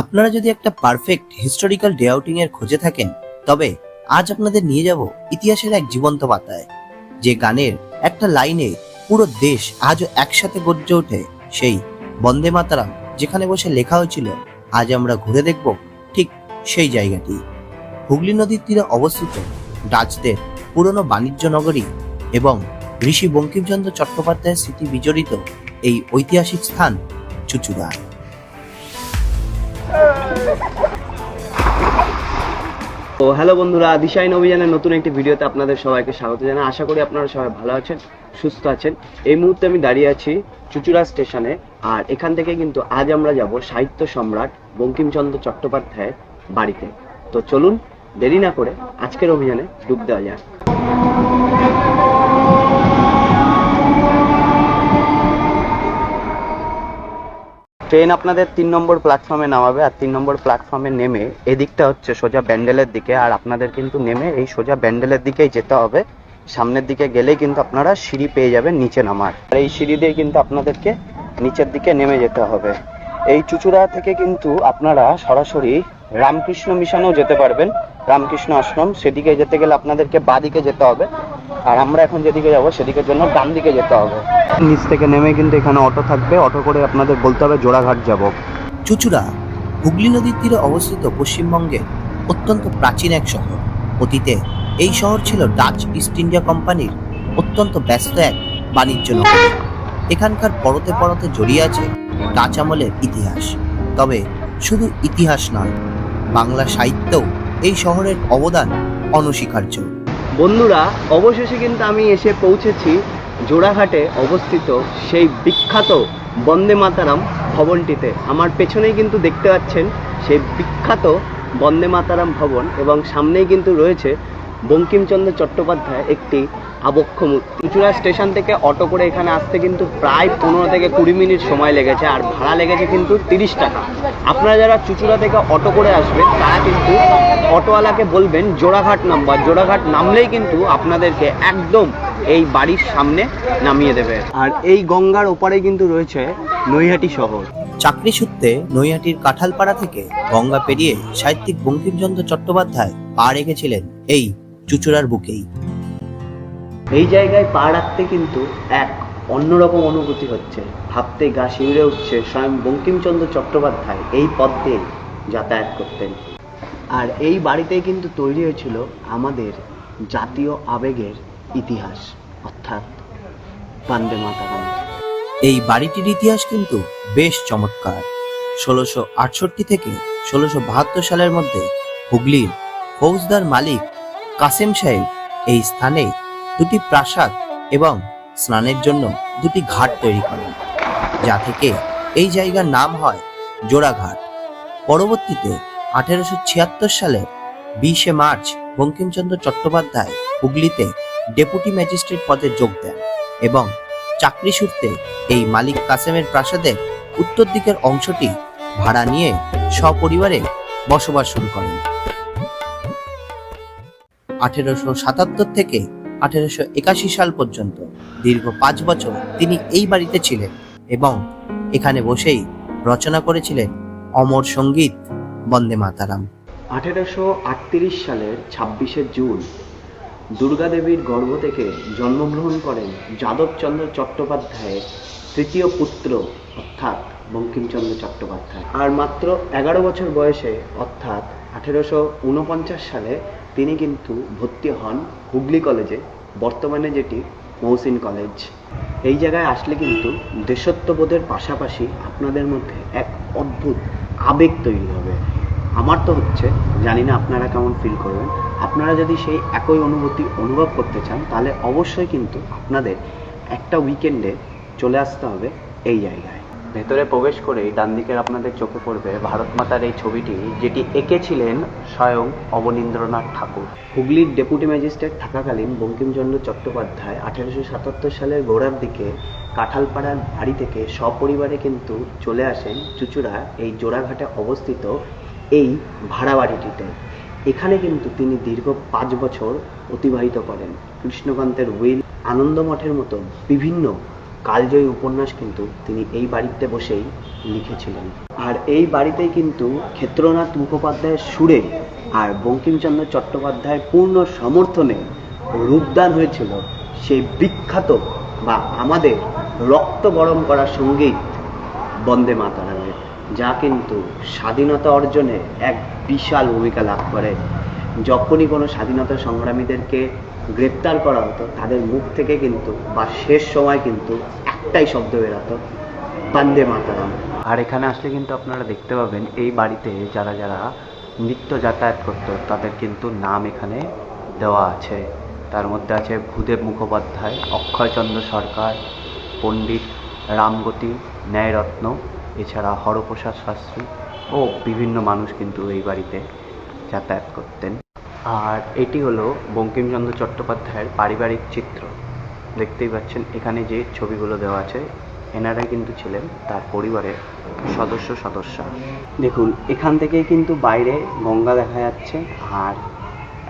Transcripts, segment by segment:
আপনারা যদি একটা পারফেক্ট হিস্টোরিক্যাল ডে আউটিং এর খোঁজে থাকেন, তবে আজ আপনাদের নিয়ে যাব ইতিহাসের এক জীবন্ত পাতায়, যে গানের একটা লাইনে পুরো দেশ আজও একসাথে গর্জে ওঠে। সেই বন্দে মাতারাম যেখানে বসে লেখা হয়েছিল, আজ আমরা ঘুরে দেখব ঠিক সেই জায়গাটি। হুগলি নদীর তীরে অবস্থিত ডাচদের পুরনো বাণিজ্য নগরী এবং ঋষি বঙ্কিমচন্দ্র চট্টোপাধ্যায়ের স্মৃতি বিজড়িত এই ঐতিহাসিক স্থান চুঁচুড়া। তো হ্যালো বন্ধুরা, দিশাইন অভিযানের নতুন একটি ভিডিওতে আপনাদের সবাইকে স্বাগত জানাই। আশা করি আপনারা সবাই ভালো আছেন, সুস্থ আছেন। এই মুহূর্তে আমি দাঁড়িয়ে আছি চুঁচুড়া স্টেশনে, আর এখান থেকে কিন্তু আজ আমরা যাব সাহিত্য সম্রাট বঙ্কিমচন্দ্র চট্টোপাধ্যায়ের বাড়িতে। তো চলুন দেরি না করে আজকের অভিযানে ডুব দেওয়া যাক। ট্রেন আপনাদের 3 নম্বর প্ল্যাটফর্মে নামাবে, আর 3 নম্বর প্ল্যাটফর্মে নেমে এদিকটা হচ্ছে সোজা ব্যান্ডেলের দিকে, আর আপনাদের কিন্তু নেমে এই সোজা ব্যান্ডেলের দিকেই যেতে হবে। সামনের দিকে গেলেই কিন্তু আপনারা সিঁড়ি পেয়ে যাবেন নিচে নামার, আর এই সিঁড়ি দিয়ে কিন্তু আপনাদেরকে নিচের দিকে নেমে যেতে হবে। এই চুঁচুড়া থেকে কিন্তু আপনারা সরাসরি রামকৃষ্ণ মিশনেও যেতে পারবেন, রামকৃষ্ণ আশ্রম। সেদিকে যেতে গেলে আপনাদেরকে বাঁদিকে যেতে হবে, আর আমরা এখন যেদিকে যাব সেদিকের জন্য ডান দিকে যেতে হবে। নিচ থেকে নেমে কিন্তু এখানে অটো থাকবে, অটো করে আপনাদের বলতে হবে জোড়াঘাট যাব। চুঁচুড়া হুগলি নদীর তীরে অবস্থিত পশ্চিমবঙ্গের অত্যন্ত প্রাচীন এক শহর। অতীতে এই শহর ছিল ডাচ ইস্ট ইন্ডিয়া কোম্পানির অত্যন্ত ব্যস্ত এক বাণিজ্য নগরী। এখানকার পরতে পরতে জড়িয়ে আছে ডাচ আমলের ইতিহাস। তবে শুধু ইতিহাস নয়, বাংলা সাহিত্যেও এই শহরের অবদান অনস্বীকার্য। বন্ধুরা, অবশেষে কিন্তু আমি এসে পৌঁছেছি জোড়াঘাটে অবস্থিত সেই বিখ্যাত বন্দে মাতারাম ভবনটিতে। আমার পেছনেই কিন্তু দেখতে পাচ্ছেন সেই বিখ্যাত বন্দে মাতারাম ভবন, এবং সামনেই কিন্তু রয়েছে বঙ্কিমচন্দ্র চট্টোপাধ্যায় একটি আবক্ষ মূর্তি। চুঁচুড়া স্টেশন থেকে অটো করে এখানে আসতে কিন্তু প্রায় 15 থেকে 20 মিনিট সময় লেগেছে, আর ভাড়া লেগেছে কিন্তু 30 টাকা। আপনারা যারা চুঁচুড়া থেকে অটো করে আসবেন তারা কিন্তু অটোওয়ালাকে বলবেন জোড়াঘাট নামবার। জোড়াঘাট নামলেই কিন্তু আপনাদেরকে একদম এই বাড়ির সামনে নামিয়ে দেবে। আর এই গঙ্গার ওপারে কিন্তু রয়েছে নৈহাটি শহর। চাকরি সূত্রে নৈহাটির কাঁঠালপাড়া থেকে গঙ্গা পেরিয়ে সাহিত্যিক বঙ্কিমচন্দ্র চট্টোপাধ্যায় পা রেখেছিলেন এই চুঁচুড়ার বুকেই। এই জায়গায় পা রাখতে কিন্তু এক অন্যরকম অনুভূতি হচ্ছে, ভাবতে গা শিউরে উঠছে। স্বয়ং বঙ্কিমচন্দ্র চট্টোপাধ্যায় এই পথ দিয়ে যাতায়াত করতেন, আর এই বাড়িতেই কিন্তু তৈরি হয়েছিল আমাদের জাতীয় আবেগের ইতিহাস, অর্থাৎ বন্দে মাতরম। এই বাড়িটির ইতিহাস কিন্তু বেশ চমৎকার। 1668 থেকে 1672 সালের মধ্যে হুগলির ফৌজদার মালিক কাসেম সাহেব এই স্থানে দুটি প্রাসাদ এবং স্নানের জন্য দুটি ঘাট তৈরি করেন, যা থেকে এই জায়গার নাম হয় জোড়াঘাট। পরবর্তীতে 1876 সালের 20 মার্চ বঙ্কিমচন্দ্র চট্টোপাধ্যায় হুগলিতে ডেপুটি ম্যাজিস্ট্রেট পদে যোগ দেন এবং চাকরি সূত্রে এই মালিক কাসেমের প্রাসাদের উত্তর দিকের অংশটি ভাড়া নিয়ে সপরিবারে বসবাস শুরু করেন। 1877 থেকে 1881 সাল পর্যন্ত দীর্ঘ 5 বছর তিনি এই বাড়িতে ছিলেন এবং এখানে বসেই রচনা করেছিলেন অমর সঙ্গীত বন্দে মাতারাম। 1838 সালের 26শে জুন দুর্গাদেবীর গর্ভ থেকে জন্মগ্রহণ করেন যাদবচন্দ্র চট্টোপাধ্যায়ের তৃতীয় পুত্র, অর্থাৎ বঙ্কিমচন্দ্র চট্টোপাধ্যায়। আর মাত্র 11 বছর বয়সে, অর্থাৎ 1849 সালে তিনি কিন্তু ভর্তি হন হুগলি কলেজে, বর্তমানে যেটি মহসিন কলেজ। এই জায়গায় আসলে কিন্তু দেশত্ববোধের পাশাপাশি আপনাদের মধ্যে এক অদ্ভুত আবেগ তৈরি হবে। আমার তো হচ্ছে, জানি না আপনারা কেমন ফিল করবেন। আপনারা যদি সেই একই অনুভূতি অনুভব করতে চান, তাহলে অবশ্যই কিন্তু আপনাদের একটা উইকেন্ডে চলে আসতে হবে এই জায়গায়। ভেতরে প্রবেশ করেই ডান দিকের আপনাদের চোখে পড়বে ভারত মাতার এই ছবিটি, যেটি এঁকেছিলেন স্বয়ং অবনীন্দ্রনাথ ঠাকুর। হুগলির ডেপুটি ম্যাজিস্ট্রেট থাকাকালীন বঙ্কিমচন্দ্র চট্টোপাধ্যায় 1877 সালের গোড়ার দিকে কাঁঠালপাড়ার বাড়ি থেকে সপরিবারে কিন্তু চলে আসেন চুঁচুড়া এই জোড়াঘাটে অবস্থিত এই ভাড়া বাড়িটিতে। এখানে কিন্তু তিনি দীর্ঘ 5 বছর অতিবাহিত করেন। কৃষ্ণকান্তের উইল, আনন্দমঠের মতো বিভিন্ন কালজয়ী উপন্যাস কিন্তু তিনি এই বাড়িতে বসেই লিখেছিলেন। আর এই বাড়িতেই কিন্তু ক্ষেত্রনাথ মুখোপাধ্যায়ের সুরে আর বঙ্কিমচন্দ্র চট্টোপাধ্যায়ের পূর্ণ সমর্থনে রূপদান হয়েছিল সেই বিখ্যাত বা আমাদের রক্ত গরম করা সঙ্গীত বন্দে মাতরমের, যা কিন্তু স্বাধীনতা অর্জনে এক বিশাল ভূমিকা লাভ করে। যখনই কোনো স্বাধীনতা সংগ্রামীদেরকে গ্রেপ্তার করা হতো, তাদের মুখ থেকে কিন্তু বা শেষ সময় কিন্তু একটাই শব্দ বেরোতো, বন্দে মাতরম। আর এখানে আসলে কিন্তু আপনারা দেখতে পাবেন এই বাড়িতে যারা যারা নিত্য যাতায়াত করতো তাদের কিন্তু নাম এখানে দেওয়া আছে। তার মধ্যে আছে ভূদেব মুখোপাধ্যায়, অক্ষয়চন্দ্র সরকার, পণ্ডিত রামগতি ন্যায়রত্ন, এছাড়া হরপ্রসাদ শাস্ত্রী ও বিভিন্ন মানুষ কিন্তু এই বাড়িতে যাতায়াত করতেন। আর এটি হলো বঙ্কিমচন্দ্র চট্টোপাধ্যায়ের পারিবারিক চিত্র। দেখতেই পাচ্ছেন এখানে যে ছবিগুলো দেওয়া আছে, এনারাই কিন্তু ছিলেন তার পরিবারের সদস্যা। দেখুন এখান থেকেই কিন্তু বাইরে গঙ্গা দেখা যাচ্ছে। আর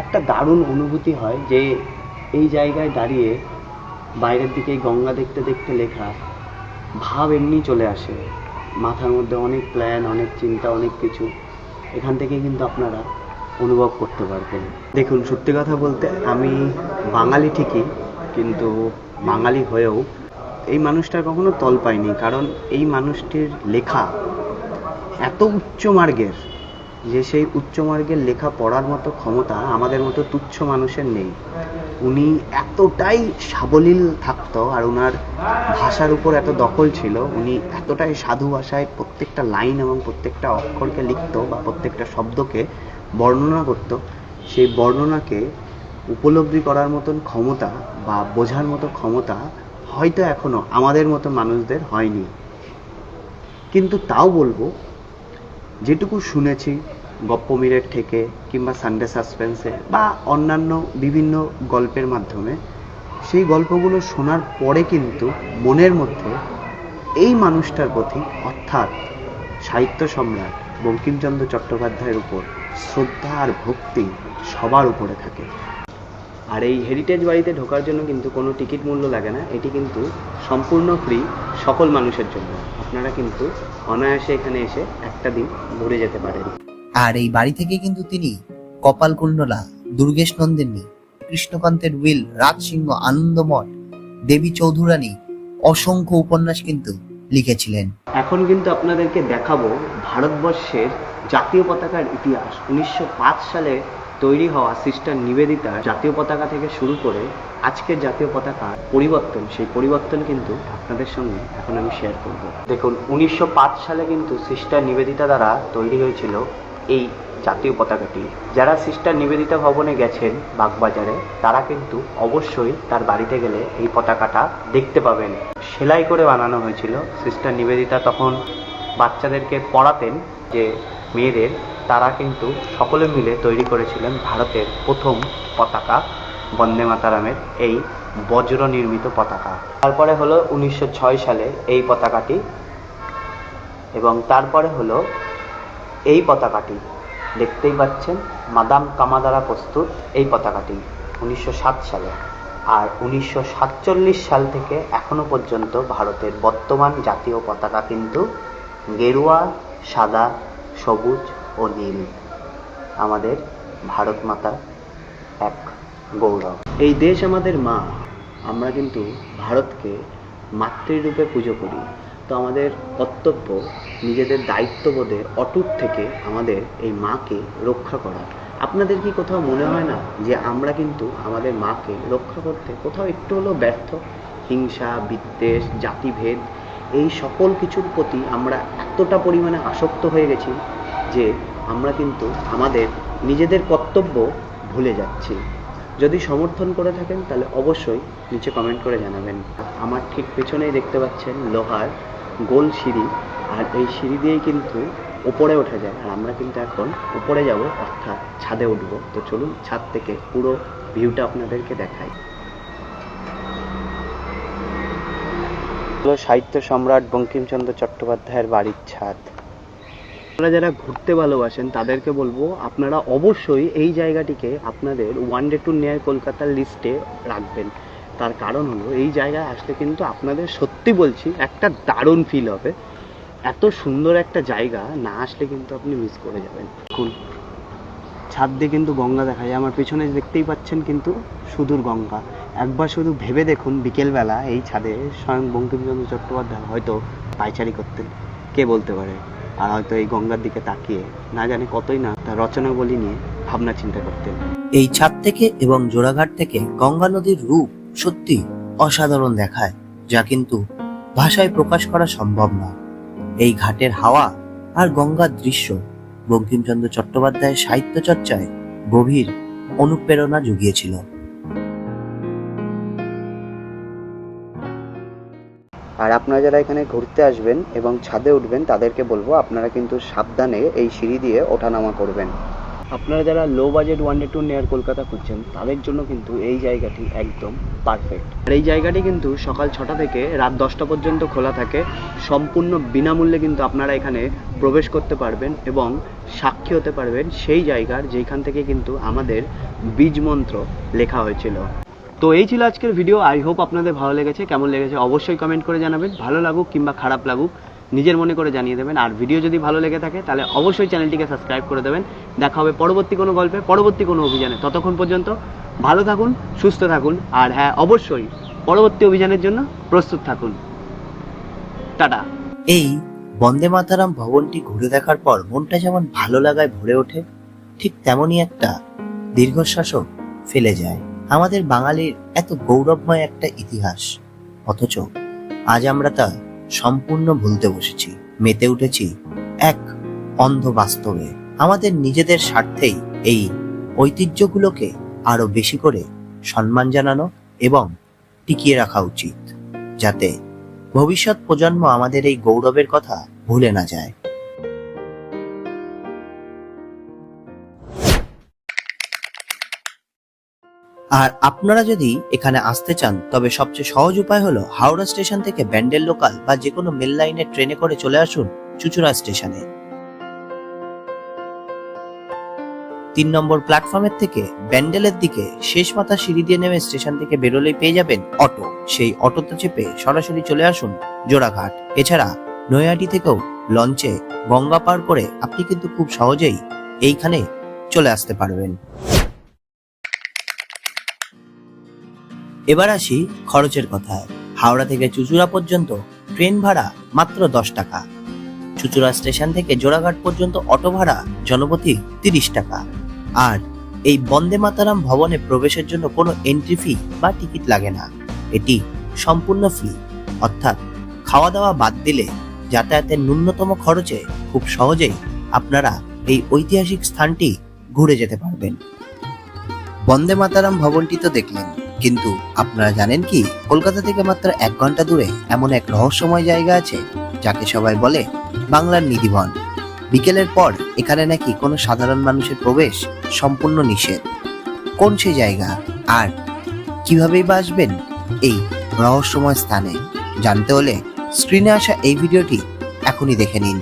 একটা দারুণ অনুভূতি হয় যে এই জায়গায় দাঁড়িয়ে বাইরের দিকে গঙ্গা দেখতে দেখতে লেখা ভাব এমনি চলে আসে মাথার মধ্যে, অনেক প্ল্যান, অনেক চিন্তা, অনেক কিছু এখান থেকে কিন্তু আপনারা অনুভব করতে পারবেন। দেখুন সত্যি কথা বলতে আমি বাঙালি ঠিকই, কিন্তু বাঙালি হয়েও এই মানুষটার কখনো তল পাইনি, কারণ এই মানুষটির লেখা এত উচ্চমার্গের যে সেই উচ্চমার্গের লেখা পড়ার মতো ক্ষমতা আমাদের মতো তুচ্ছ মানুষের নেই। উনি এতটাই সাবলীল থাকতো আর ওনার ভাষার উপর এত দখল ছিল, উনি এতটাই সাধু ভাষায় প্রত্যেকটা লাইন এবং প্রত্যেকটা অক্ষরকে লিখতো বা প্রত্যেকটা শব্দকে বর্ণনা করত। সেই বর্ণনাকে উপলব্ধি করার মতন ক্ষমতা বা বোঝার মতো ক্ষমতা হয়তো এখনো আমাদের মতো মানুষদের হয়নি। কিন্তু তাও বলবো, যেটুকু শুনেছি গপ্পমীরের থেকে কিংবা সানডে সাসপেন্সে বা অন্যান্য বিভিন্ন গল্পের মাধ্যমে, সেই গল্পগুলো শোনার পরে কিন্তু মনের মধ্যে এই মানুষটার প্রতি অর্থাৎ সাহিত্য সম্রাট বঙ্কিমচন্দ্র চট্টোপাধ্যায়ের উপর শ্রদ্ধা আর ভক্তি সবার উপরে থাকে। আর এই হেরিটেজ বাড়িতে ঢোকার জন্য কিন্তু কোনো টিকিট মূল্য লাগে না, এটি কিন্তু সম্পূর্ণ ফ্রি সকল মানুষের জন্য। আপনারা কিন্তু অনায়াসে এখানে এসে একটা দিন ঘুরে যেতে পারেন। আর এই বাড়ি থেকে কিন্তু তিনি কপালকুণ্ডলা, দুর্গেশ নন্দিনী, কৃষ্ণকান্তের উইল, রাজসিংহ, আনন্দমঠ, দেবী চৌধুরানী অসংখ্য উপন্যাস কিন্তু লিখেছিলেন। এখন কিন্তু আপনাদেরকে দেখাবো ভারতবর্ষের জাতীয় পতাকার ইতিহাস। 1905 সালে তৈরি হওয়া সিস্টার নিবেদিতার জাতীয় পতাকা থেকে শুরু করে আজকের জাতীয় পতাকার পরিবর্তন, সেই পরিবর্তন কিন্তু আপনাদের সঙ্গে এখন আমি শেয়ার করব। দেখুন 1905 সালে কিন্তু সিস্টার নিবেদিতা দ্বারা তৈরি হয়েছিল এই জাতীয় পতাকাটি। যারা সিস্টার নিবেদিতা ভবনে গেছেন বাগবাজারে, তারা কিন্তু অবশ্যই তার বাড়িতে গেলে এই পতাকাটা দেখতে পাবেন। সেলাই করে বানানো হয়েছিল। সিস্টার নিবেদিতা তখন বাচ্চাদেরকে পড়াতেন যে মেয়েদের, তারা কিন্তু সকলে মিলে তৈরি করেছিলেন ভারতের প্রথম পতাকা বন্দে মাতরমের, এই বজ্র নির্মিত পতাকা। তারপরে হলো 1906 সালে এই পতাকাটি, এবং তারপরে হলো এই পতাকাটি দেখতেই পাচ্ছেন মাদাম কামা দ্বারা প্রস্তুত এই পতাকাটি 1907 সালে। আর 1947 সাল থেকে এখনো পর্যন্ত ভারতের বর্তমান জাতীয় পতাকা কিন্তু গেরুয়া, সাদা, সবুজ ও নীল, আমাদের ভারত মাতা এক গৌরব। এই দেশ আমাদের মা, আমরা কিন্তু ভারতকে মাতৃরূপে পুজো করি। তো আমাদের কর্তব্য নিজেদের দায়িত্ববোধে অটুট থেকে আমাদের এই মাকে রক্ষা করা। আপনাদের কি কোথাও মনে হয় না যে আমরা কিন্তু আমাদের মাকে রক্ষা করতে কোথাও একটু হলেও ব্যর্থ? হিংসা, বিদ্বেষ, জাতিভেদ, এই সকল কিছুর প্রতি আমরা এতটা পরিমাণে আসক্ত হয়ে গেছি যে আমরা কিন্তু আমাদের নিজেদের কর্তব্য ভুলে যাচ্ছি। যদি সমর্থন করে থাকেন তাহলে অবশ্যই নিচে কমেন্ট করে জানাবেন। আমার ঠিক পেছনেই দেখতে পাচ্ছেন লোহার গোল সিঁড়ি, আর এই সিঁড়ি দিয়েই কিন্তু উপরে ওঠা যায়। আর আমরা কিন্তু এখন উপরে যাব, অর্থাৎ ছাদে উঠব। তো চলুন ছাদ থেকে পুরো ভিউটা আপনাদেরকে দেখাই। সাহিত্য সম্রাট বঙ্কিমচন্দ্র চট্টোপাধ্যায়ের বাড়ির ছাদ। আপনারা যারা ঘুরতে ভালোবাসেন তাদেরকে বলবো, আপনারা অবশ্যই এই জায়গাটিকে আপনাদের ওয়ান ডে ট্যুর নিয়ার কলকাতার লিস্টে রাখবেন। তার কারণ হলো এই জায়গায় আসলে কিন্তু আপনাদের সত্যি বলছি একটা দারুণ ফিল হবে। এত সুন্দর একটা জায়গা, না আসলে কিন্তু আপনি মিস করে যাবেন। দেখুন ছাদ দিয়ে কিন্তু গঙ্গা দেখা যায়, আমার পেছনে দেখতেই পাচ্ছেন কিন্তু সুদূর গঙ্গা। একবার শুধু ভেবে দেখুন বিকেলবেলা এই ছাদে স্বয়ং বঙ্কিমচন্দ্র চট্টোপাধ্যায় হয়তো পায়চারি করতেন, কে বলতে পারে। আর হয়তো এই গঙ্গার দিকে তাকিয়ে না জানি কতই না তার রচনাবলী নিয়ে ভাবনা চিন্তা করতেন। এই ছাদ থেকে এবং জোড়াঘাট থেকে গঙ্গা নদীর রূপ সত্যি অসাধারণ দেখায়, যা কিন্তু ভাষায় প্রকাশ করা সম্ভব না। এই ঘাটের হাওয়া আর গঙ্গার দৃশ্য বঙ্কিমচন্দ্র চট্টোপাধ্যায়ের সাহিত্য চর্চায় গভীর অনুপ্রেরণা জুগিয়েছিল। আর আপনারা যারা এখানে ঘুরতে আসবেন এবং ছাদে উঠবেন তাদেরকে বলবো আপনারা কিন্তু সাবধানে এই সিঁড়ি দিয়ে ওঠানামা করবেন। আপনারা যারা লো বাজেট ওয়ানডে ট্যুর নেয়ার কলকাতা খুঁজছেন তাদের জন্য কিন্তু এই জায়গাটি একদম পারফেক্ট। আর এই জায়গাটি কিন্তু সকাল 6টা থেকে রাত 10টা পর্যন্ত খোলা থাকে। সম্পূর্ণ বিনামূল্যে কিন্তু আপনারা এখানে প্রবেশ করতে পারবেন এবং সাক্ষী হতে পারবেন সেই জায়গার যেখান থেকে কিন্তু আমাদের বীজ মন্ত্র লেখা হয়েছিল। তো এই ছিল আজকের ভিডিও। আই হোপ আপনাদের ভালো লেগেছে। কেমন লেগেছে অবশ্যই কমেন্ট করে জানাবেন। ভালো লাগুক কিংবা খারাপ লাগুক নিজের মনে করে জানিয়ে দেবেন। আর ভিডিও যদি ভালো লেগে থাকে তাহলে অবশ্যই চ্যানেলটিকে সাবস্ক্রাইব করে দেবেন। দেখা হবে পরবর্তী কোনো গল্পে, পরবর্তী কোনো অভিযানে। ততক্ষণ পর্যন্ত ভালো থাকুন, সুস্থ থাকুন, আর হ্যাঁ অবশ্যই পরবর্তী অভিযানের জন্য প্রস্তুত থাকুন। টাটা। এই বন্দে মাতারাম ভবনটি ঘুরে দেখার পর মনটা যেমন ভালো লাগায় ভরে ওঠে, ঠিক তেমনই একটা দীর্ঘশ্বাসও ফেলে যায়। আমাদের বাঙালির এত গৌরবময় একটা ইতিহাস, অথচ আজ আমরা তা সম্পূর্ণ ভুলতে বসেছি। মেতে উঠেছি এক অন্ধ বাস্তবে। আমাদের নিজেদের স্বার্থেই এই ঐতিহ্যগুলোকে আরো বেশি করে সম্মান জানানো এবং টিকিয়ে রাখা উচিত, যাতে ভবিষ্যৎ প্রজন্ম আমাদের এই গৌরবের কথা ভুলে না যায়। আর আপনারা যদি এখানে আসতে চান তবে সবচেয়ে সহজ উপায় হলো হাওড়া স্টেশন থেকে ব্যান্ডেল লোকাল বা যে কোনো মেল লাইনের ট্রেনে করে চলে আসুন চুঁচুড়া স্টেশনে। 3 নম্বর প্ল্যাটফর্মের থেকে ব্যান্ডেলের দিকে শেষ মাথা সিঁড়ি দিয়ে নেমে স্টেশন থেকে বেরোলেই পেয়ে যাবেন অটো। সেই অটোতে চেপে সরাসরি চলে আসুন জোড়াঘাট। এছাড়া নৈহাটি থেকেও লঞ্চে গঙ্গা পার করে আপনি কিন্তু খুব সহজেই এইখানে চলে আসতে পারবেন। এবার আসি খরচের কথায়। হাওড়া থেকে চুঁচুড়া পর্যন্ত ট্রেন ভাড়া মাত্র 10 টাকা। চুঁচুড়া স্টেশন থেকে জোড়াঘাট পর্যন্ত অটো ভাড়া জনপ্রতি 30 টাকা। আর এই বন্দে মাতারাম ভবনে প্রবেশের জন্য কোনো এন্ট্রি ফি বা টিকিট লাগে না। এটি সম্পূর্ণ ফ্রি, অর্থাৎ খাওয়া দাওয়া বাদ দিলে যাতায়াতের ন্যূনতম খরচে খুব সহজেই আপনারা এই ঐতিহাসিক স্থানটি ঘুরে যেতে পারবেন। বন্দে মাতারাম ভবনটি তো দেখলেন, কিন্তু আপনারা জানেন কি কলকাতা থেকে মাত্র 1 ঘন্টা দূরে এমন এক রহস্যময় জায়গা আছে যাকে সবাই বলে বাংলার নিধিবন। বিকেলের পর এখানে নাকি কোনো সাধারণ মানুষের প্রবেশ সম্পূর্ণ নিষেধ। কোন সেই জায়গা আর কিভাবেই বা আসবেন এই রহস্যময় স্থানে, জানতে হলে স্ক্রিনে আসা এই ভিডিওটি এখনই দেখে নিন।